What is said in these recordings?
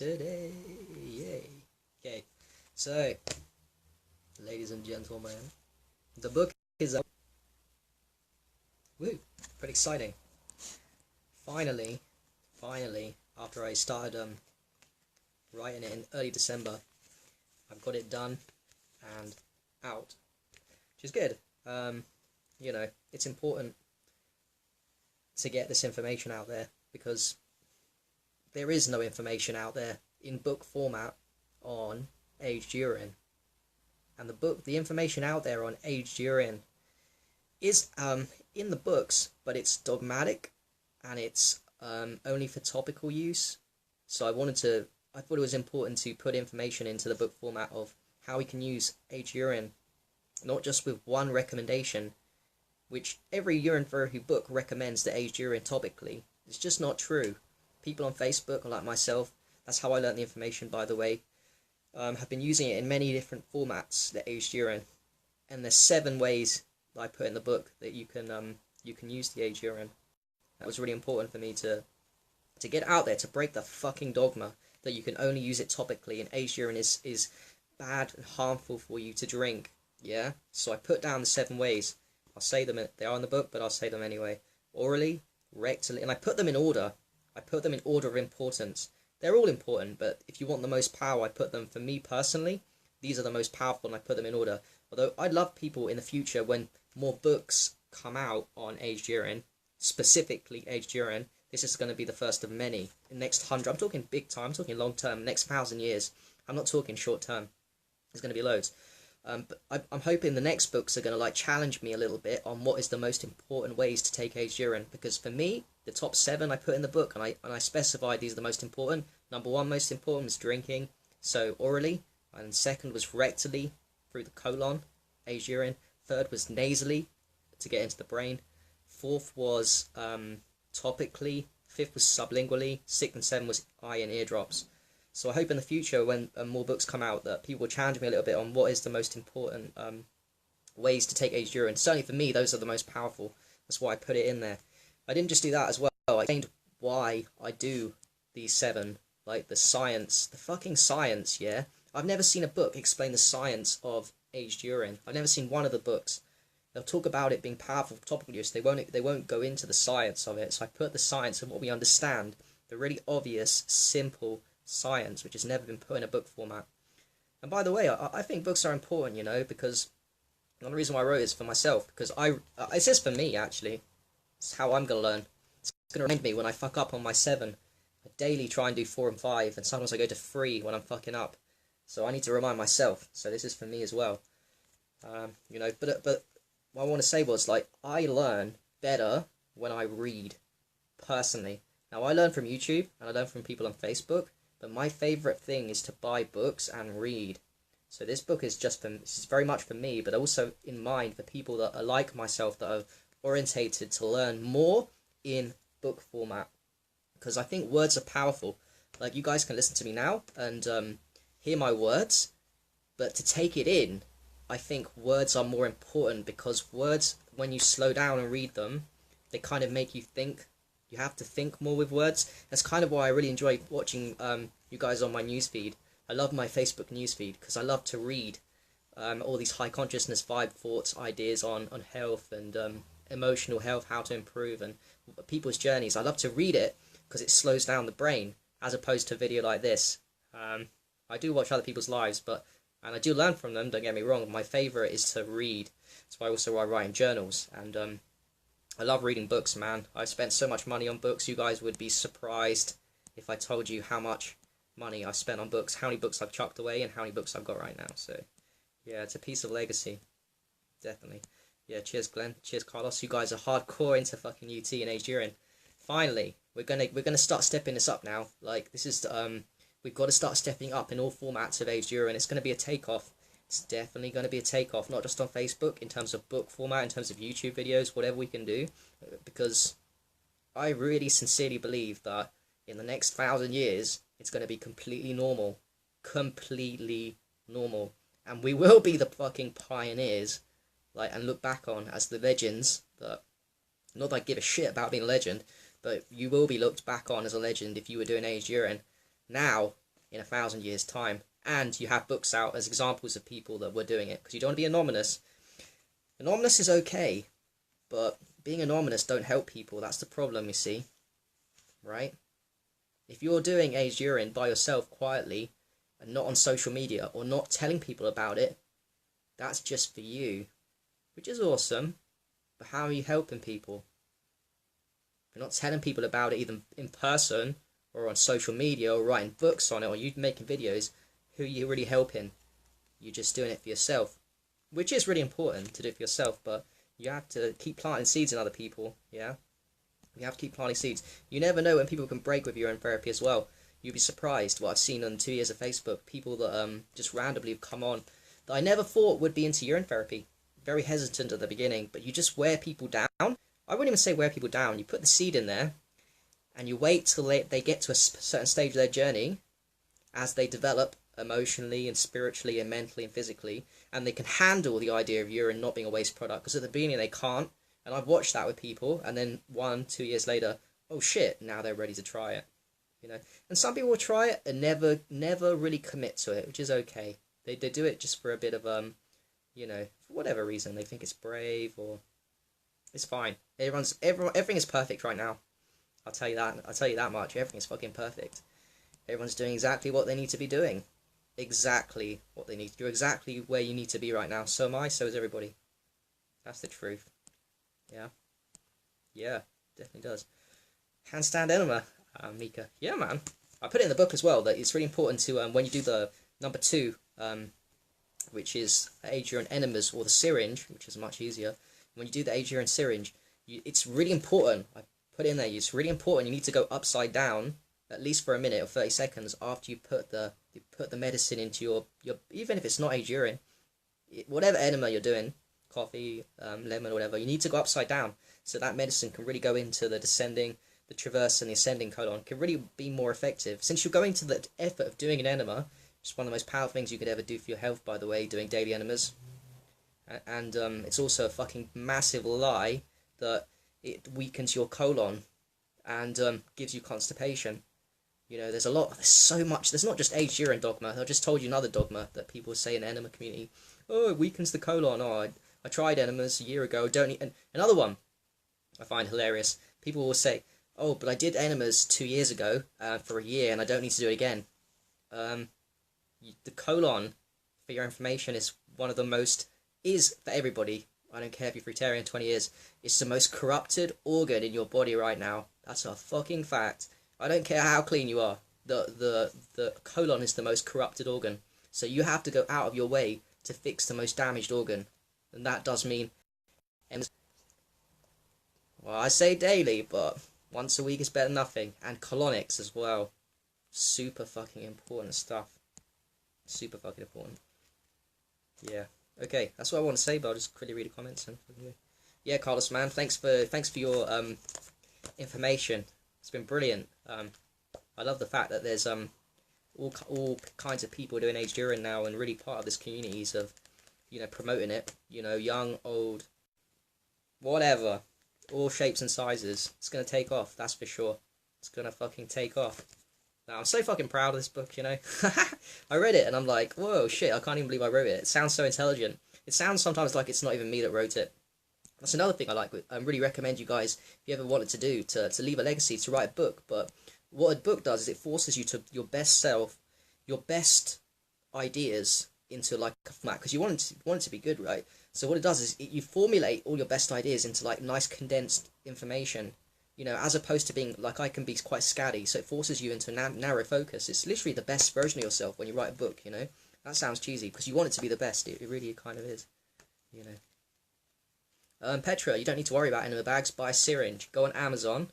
today. Yay. Okay, so, ladies and gentlemen, the book is out. Woo, pretty exciting. Finally, after I started writing it in early December, I've got it done and out, which is good. You know, it's important to get this information out there because there is no information out there in book format on aged urine. And the information out there on aged urine is in the books, but it's dogmatic and it's only for topical use. So I thought it was important to put information into the book format of how we can use aged urine, not just with one recommendation, which every urine therapy book recommends the aged urine topically. It's just not true. People on Facebook, like myself, that's how I learned the information, by the way, have been using it in many different formats, the aged urine. And there's 7 ways that I put in the book that you can use the aged urine. That was really important for me to get out there, to break the fucking dogma that you can only use it topically, and aged urine is bad and harmful for you to drink. Yeah? So I put down the 7 ways. I'll say them, they are in the book, but I'll say them anyway. Orally, rectally, and I put them in order. I put them in order of importance. They're all important, but if you want the most power, I put them, for me personally, these are the most powerful, and I put them in order. Although I'd love people in the future, when more books come out on aged urine, specifically aged urine, this is going to be the first of many. In the next 100, I'm talking big time, I'm talking long term, next 1,000 years. I'm not talking short term. There's going to be loads. But I'm hoping the next books are going to challenge me a little bit on what is the most important ways to take aged urine. Because for me, the top 7 I put in the book, and I specified these are the most important. Number 1 most important was drinking, so orally. And second was rectally, through the colon, aged urine. Third was nasally, to get into the brain. Fourth was topically. Fifth was sublingually. Sixth and 7 was eye and eardrops. So I hope in the future, when more books come out, that people will challenge me a little bit on what is the most important ways to take aged urine. Certainly for me, those are the most powerful. That's why I put it in there. I didn't just do that as well. I explained why I do these 7, like the science, the fucking science, yeah? I've never seen a book explain the science of aged urine. I've never seen one of the books. They'll talk about it being powerful for topical use. They won't go into the science of it. So I put the science of what we understand, the really obvious, simple science, which has never been put in a book format. And by the way, I think books are important, you know, because the only reason why I wrote it is for myself, because it's just for me, actually. It's how I'm going to learn. It's going to remind me when I fuck up on my 7. I daily try and do 4 and 5, and sometimes I go to 3 when I'm fucking up. So I need to remind myself. So this is for me as well. You know, but what I want to say was, I learn better when I read, personally. Now, I learn from YouTube, and I learn from people on Facebook, but my favourite thing is to buy books and read. So this book is this is very much for me, but also in mind for people that are like myself, that are orientated to learn more in book format. Because I think words are powerful. Like, you guys can listen to me now and hear my words, but to take it in, I think words are more important, because words, when you slow down and read them, they kind of make you think. You have to think more with words. That's kind of why I really enjoy watching you guys on my newsfeed. I love my Facebook newsfeed because I love to read all these high consciousness vibe thoughts, ideas on health and emotional health, how to improve, and people's journeys. I love to read it because it slows down the brain, as opposed to a video like this. I do watch other people's lives, and I do learn from them, don't get me wrong. My favourite is to read. That's why also I write in journals, and I love reading books, man. I've spent so much money on books. You guys would be surprised if I told you how much money I spent on books, how many books I've chucked away, and how many books I've got right now. So, yeah, it's a piece of legacy. Definitely. Yeah, cheers, Glenn. Cheers, Carlos. You guys are hardcore into fucking UT and aged urine. Finally, we're gonna start stepping this up now. Like, this is we've got to start stepping up in all formats of aged urine. It's gonna be a takeoff. It's definitely going to be a takeoff, not just on Facebook, in terms of book format, in terms of YouTube videos, whatever we can do, because I really sincerely believe that in the next 1,000 years, it's going to be completely normal, and we will be the fucking pioneers, and look back on as the legends that, not that I give a shit about being a legend, but you will be looked back on as a legend if you were doing aged urine. Now, in 1,000 years' time. And you have books out as examples of people that were doing it, because you don't want to be anonymous. Anonymous is okay, but being anonymous don't help people. That's the problem, you see. Right? If you're doing aged urine by yourself quietly, and not on social media, or not telling people about it, that's just for you. Which is awesome, but how are you helping people? If you're not telling people about it either in person, or on social media, or writing books on it, or you making videos, who are you really helping? You're just doing it for yourself. Which is really important to do it for yourself, but you have to keep planting seeds in other people, yeah? You have to keep planting seeds. You never know when people can break with urine therapy as well. You'd be surprised what I've seen on 2 years of Facebook. People that just randomly have come on that I never thought would be into urine therapy. Very hesitant at the beginning, but you just wear people down. I wouldn't even say wear people down. You put the seed in there, and you wait till they get to a certain stage of their journey, as they develop emotionally and spiritually and mentally and physically, and they can handle the idea of urine not being a waste product, because at the beginning they can't. And I've watched that with people, and then 1-2 years later, oh shit, now they're ready to try it. You know, and some people will try it and never really commit to it, which is okay. They do it just for a bit of you know, for whatever reason. They think it's brave, or it's fine. Everything is perfect right now. I'll tell you that much. Everything is fucking perfect. Everyone's doing exactly what they need to be doing. Exactly what they need to do. Exactly where you need to be right now. So am I, so is everybody. That's the truth. Yeah. Yeah, definitely does. Handstand enema, Mika. Yeah, man. I put it in the book as well, that it's really important to, when you do the number 2, which is aged urine enemas, or the syringe, which is much easier. When you do the aged urine syringe, it's really important. I put it in there. It's really important. You need to go upside down, at least for a minute or 30 seconds after you put the medicine into your even if it's not aged urine, whatever enema you're doing, coffee, lemon, or whatever, you need to go upside down so that medicine can really go into the descending, the traverse, and the ascending colon. Can really be more effective. Since you're going to the effort of doing an enema, it's one of the most powerful things you could ever do for your health, by the way, doing daily enemas. And it's also a fucking massive lie that it weakens your colon and gives you constipation. You know, there's so much. There's not just aged urine dogma. I just told you another dogma that people say in the enema community. Oh, it weakens the colon. Oh, I tried enemas a year ago. Don't eat. And another one I find hilarious. People will say, oh, but I did enemas 2 years ago for a year, and I don't need to do it again. The colon, for your information, is one of the most, is for everybody, I don't care if you're fruitarian 20 years, it's the most corrupted organ in your body right now. That's a fucking fact. I don't care how clean you are. The colon is the most corrupted organ. So you have to go out of your way to fix the most damaged organ. And that does mean, well, I say daily, but once a week is better than nothing. And colonics as well. Super fucking important stuff. Super fucking important. Yeah. Okay, that's what I want to say, but I'll just quickly read the comments. And yeah, Carlos, man, thanks for your information. It's been brilliant. I love the fact that there's all kinds of people doing aged urine now, and really part of this communities of, you know, promoting it. You know, young, old, whatever, all shapes and sizes. It's gonna take off, that's for sure. It's gonna fucking take off. Now, I'm so fucking proud of this book, you know. I read it and I'm like, whoa, shit, I can't even believe I wrote it. It sounds so intelligent. It sounds sometimes like it's not even me that wrote it. That's another thing I like. I really recommend you guys, if you ever wanted to do, to leave a legacy, to write a book. But what a book does is it forces you to your best self, your best ideas into like a format, because you want it to be good, right? So what it does is you formulate all your best ideas into like nice condensed information, you know, as opposed to being like, I can be quite scatty, so it forces you into narrow focus. It's literally the best version of yourself when you write a book, you know. That sounds cheesy because you want it to be the best. It really kind of is, you know. Petra, you don't need to worry about enema bags. Buy a syringe. Go on Amazon.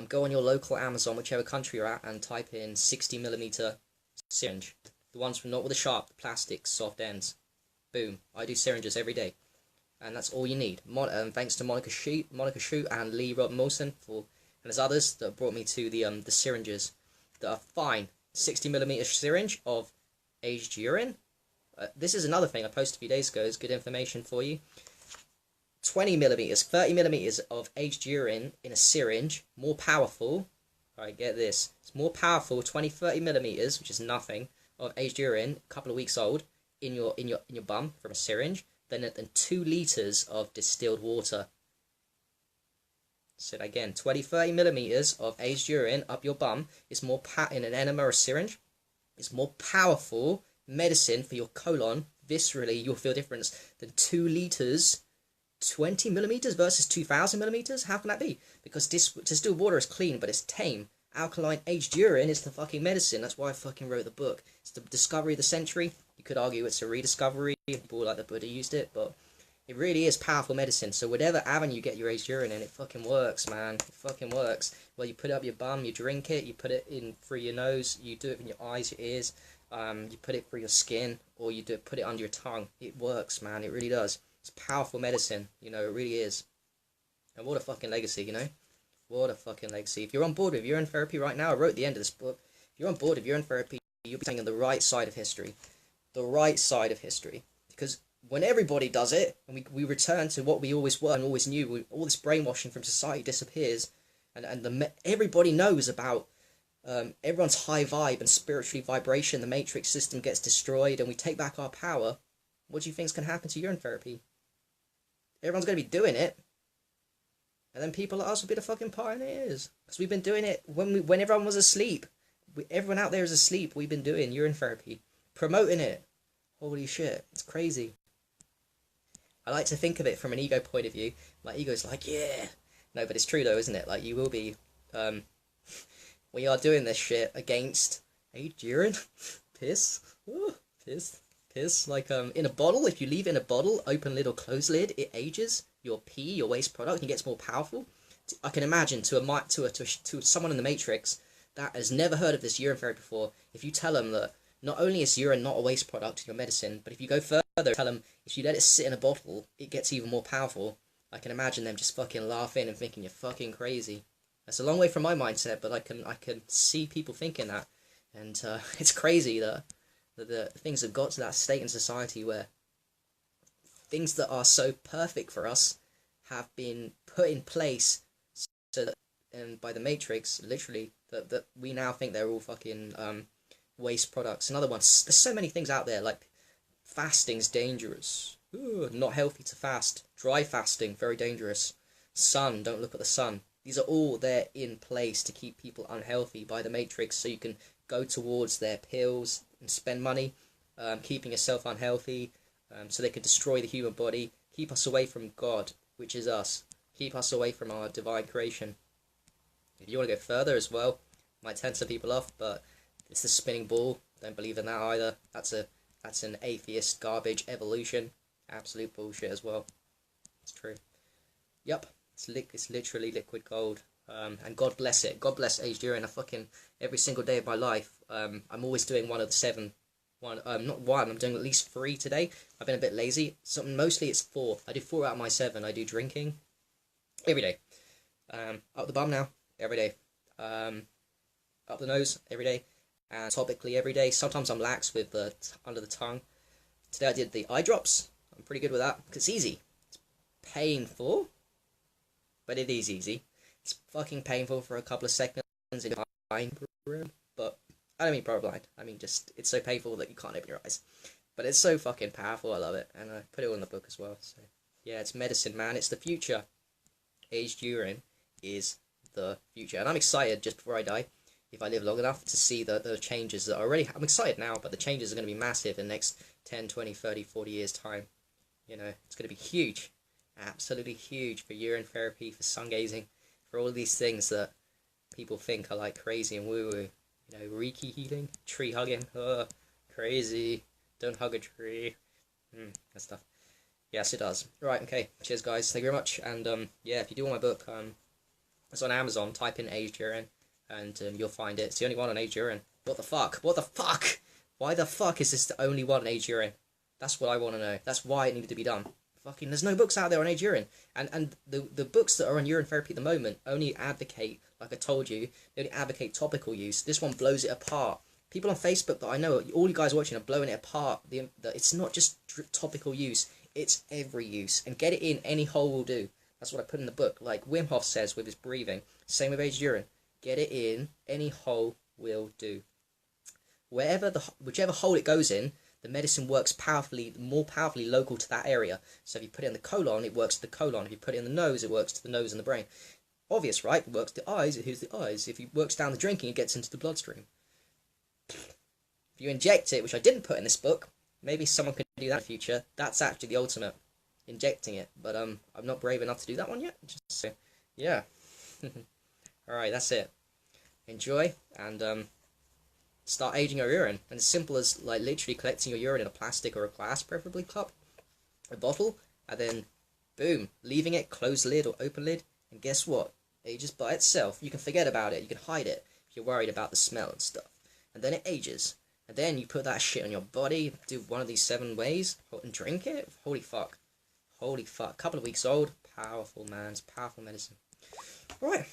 Go on your local Amazon, whichever country you're at, and type in 60mm syringe. The ones from not with the sharp plastic soft ends. Boom. I do syringes every day, and that's all you need. Thanks to Monica Shute and Lee Rob Molson and there's others that brought me to the syringes that are fine. 60mm syringe of aged urine. This is another thing I posted a few days ago. It's good information for you. 20mm, 30mm of aged urine in a syringe, more powerful Alright, get this. It's more powerful, 20-30 millimeters, which is nothing, of aged urine, a couple of weeks old, in your bum from a syringe, than 2 liters of distilled water. So again, 20-30 millimeters of aged urine up your bum is more in an enema or syringe. It's more powerful medicine for your colon. Viscerally, you'll feel difference than 2 liters, 20 millimeters versus 2,000 millimeters. How can that be? Because distilled water is clean, but it's tame. Alkaline aged urine is the fucking medicine. That's why I fucking wrote the book. It's the discovery of the century. You could argue it's a rediscovery. People like the Buddha used it, but it really is powerful medicine. So whatever avenue you get your aged urine in, it fucking works, man. It fucking works. Well, you put it up your bum, you drink it, you put it in through your nose, you do it in your eyes, your ears, you put it through your skin, or you put it under your tongue. It works, man. It really does. It's powerful medicine. You know, it really is. And what a fucking legacy, you know? What a fucking legacy. If you're on board with urine therapy right now, I wrote the end of this book. If you're on board with urine therapy, you'll be staying on the right side of history. The right side of history. Because when everybody does it, and we return to what we always were and always knew, all this brainwashing from society disappears, and everybody knows about everyone's high vibe and spiritually vibration, the matrix system gets destroyed, and we take back our power, what do you think's going to happen to urine therapy? Everyone's going to be doing it. And then people like us will be the fucking pioneers. Because we've been doing it when everyone was asleep. Everyone out there is asleep. We've been doing urine therapy. Promoting it. Holy shit. It's crazy. I like to think of it from an ego point of view. My ego's like, yeah. No, but it's true though, isn't it? Like, you will be... we are doing this shit against... aged urine? Piss? Ooh, piss. Like, in a bottle, if you leave it in a bottle, open lid or closed lid, it ages. Your pee, your waste product, and it gets more powerful. I can imagine to someone in the Matrix that has never heard of this urine therapy before, if you tell them that not only is urine not a waste product in your medicine, but if you go further, tell them if you let it sit in a bottle, it gets even more powerful. I can imagine them just fucking laughing and thinking you're fucking crazy. That's a long way from my mindset, but I can see people thinking that, and it's crazy that the things have got to that state in society where things that are so perfect for us have been put in place so that, and by the Matrix, literally, that we now think they're all fucking waste products. Another one, there's so many things out there, like fasting's dangerous. Ooh, not healthy to fast. Dry fasting, very dangerous. Sun, don't look at the sun. These are all there in place to keep people unhealthy by the Matrix, so you can go towards their pills and spend money keeping yourself unhealthy, so they can destroy the human body, keep us away from God, which is us, keep us away from our divine creation. If you want to go further as well, might turn some people off, but it's the spinning ball. Don't believe in that either. That's an atheist garbage evolution. Absolute bullshit as well. It's true. Yep, it's literally liquid gold. And God bless it. God bless aged urine. Every single day of my life, I'm always doing one of the 7. Not one, I'm doing at least 3 today. I've been a bit lazy. So mostly it's 4. I do 4 out of my 7. I do drinking every day. Up the bum now, every day. Up the nose, every day. And topically every day. Sometimes I'm lax with the under the tongue. Today I did the eye drops. I'm pretty good with that, because it's easy. It's painful, but it is easy. It's fucking painful for a couple of seconds in your eye, but I don't mean probably blind. I mean just, it's so painful that you can't open your eyes. But it's so fucking powerful, I love it. And I put it all in the book as well. So yeah, it's medicine, man. It's the future. Aged urine is the future. And I'm excited, just before I die, if I live long enough, to see the changes that are already... I'm excited now, but the changes are going to be massive in the next 10, 20, 30, 40 years' time. You know, it's going to be huge. Absolutely huge for urine therapy, for sun gazing, for all these things that people think are like crazy and woo-woo. You know, Reiki healing, tree hugging, crazy, don't hug a tree, that stuff. Yes, it does. Right, okay, cheers guys, thank you very much, and yeah, if you do want my book, it's on Amazon, type in aged urine, and you'll find it. It's the only one on aged urine. What the fuck? What the fuck? Why the fuck is this the only one on aged urine? That's what I want to know. That's why it needed to be done. Fucking, there's no books out there on aged urine, and the books that are on urine therapy at the moment only advocate, like I told you, they only advocate topical use. This one blows it apart. People on Facebook that I know, all you guys watching, are blowing it apart. It's not just topical use, it's every use, and get it in any hole will do. That's what I put in the book. Like Wim Hof says with his breathing, same with aged urine. Get it in. Any hole will do. Whichever hole it goes in, the medicine works more powerfully local to that area. So if you put it in the colon, it works to the colon. If you put it in the nose, it works to the nose and the brain. Obvious, right? It works to the eyes, it hits the eyes. If it works down the drinking, it gets into the bloodstream. If you inject it, which I didn't put in this book, maybe someone could do that in the future. That's actually the ultimate, injecting it. But I'm not brave enough to do that one yet. Just so, yeah. Alright, that's it. Enjoy, and start aging your urine. And as simple as like literally collecting your urine in a plastic or a glass, preferably cup, a bottle, and then boom, leaving it, closed lid or open lid, and guess what? Ages by itself. You can forget about it, you can hide it if you're worried about the smell and stuff. And then it ages. And then you put that shit on your body, do one of these 7 ways, and drink it. Holy fuck. Holy fuck. Couple of weeks old. Powerful, man. It's powerful medicine. Right.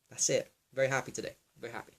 That's it. Very happy today. Very happy.